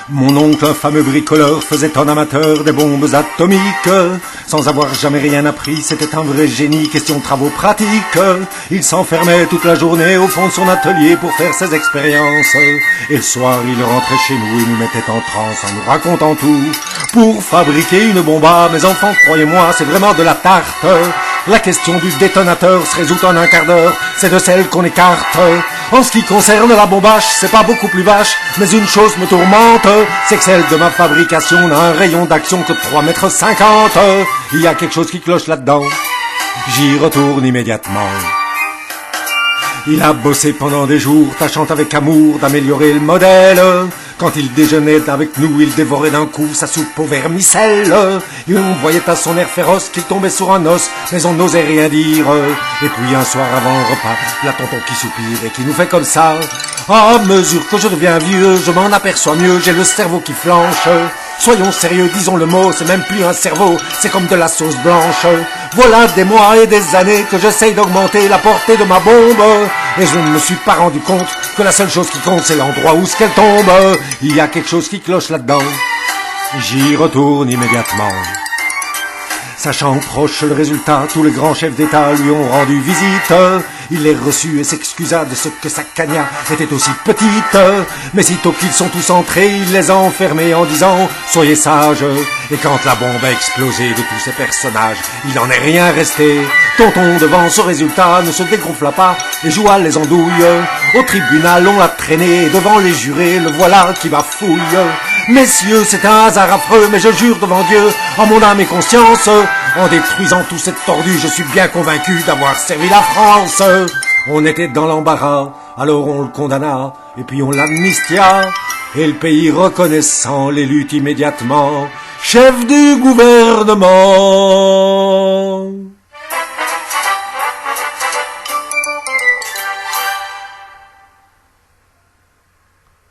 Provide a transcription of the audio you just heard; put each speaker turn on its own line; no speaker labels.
Mon oncle, un fameux bricoleur, faisait un amateur des bombes atomiques. Sans avoir jamais rien appris, c'était un vrai génie, question de travaux pratiques. Il s'enfermait toute la journée au fond de son atelier pour faire ses expériences. Et le soir, il rentrait chez nous et nous mettait en transe en nous racontant tout. Pour fabriquer une bombe à mes enfants, croyez-moi, c'est vraiment de la tarte. La question du détonateur se résout en un quart d'heure, c'est de celle qu'on écarte. En ce qui concerne la bombache, c'est pas beaucoup plus vache, mais une chose me tourmente, c'est que celle de ma fabrication n'a un rayon d'action que de 3,50 m. Il y a quelque chose qui cloche là-dedans, j'y retourne immédiatement. Il a bossé pendant des jours, tâchant avec amour d'améliorer le modèle. Quand il déjeunait avec nous, il dévorait d'un coup sa soupe au vermicelle. Et on voyait à son air féroce qu'il tombait sur un os, mais on n'osait rien dire. Et puis un soir avant le repas, la tonton qui soupire et qui nous fait comme ça. À mesure que je deviens vieux, je m'en aperçois mieux, j'ai le cerveau qui flanche. Soyons sérieux, disons le mot, c'est même plus un cerveau, c'est comme de la sauce blanche. Voilà des mois et des années que j'essaye d'augmenter la portée de ma bombe. Et je ne me suis pas rendu compte que la seule chose qui compte, c'est l'endroit où ce qu'elle tombe. Il y a quelque chose qui cloche là-dedans, j'y retourne immédiatement. Sachant proche le résultat, tous les grands chefs d'État lui ont rendu visite. Il les reçut et s'excusa de ce que sa cagna était aussi petite. Mais sitôt qu'ils sont tous entrés, il les a enfermés en disant « Soyez sages ». Et quand la bombe a explosé de tous ces personnages, il n'en est rien resté. Tonton, devant ce résultat, ne se dégonfla pas et joua les andouilles. Au tribunal, on l'a traîné et devant les jurés, le voilà qui bafouille. Messieurs, c'est un hasard affreux, mais je jure devant Dieu, en mon âme et conscience, en détruisant tout cette tordu, je suis bien convaincu d'avoir servi la France. On était dans l'embarras, alors on le condamna, et puis on l'amnistia, et le pays reconnaissant l'élut immédiatement, chef du gouvernement.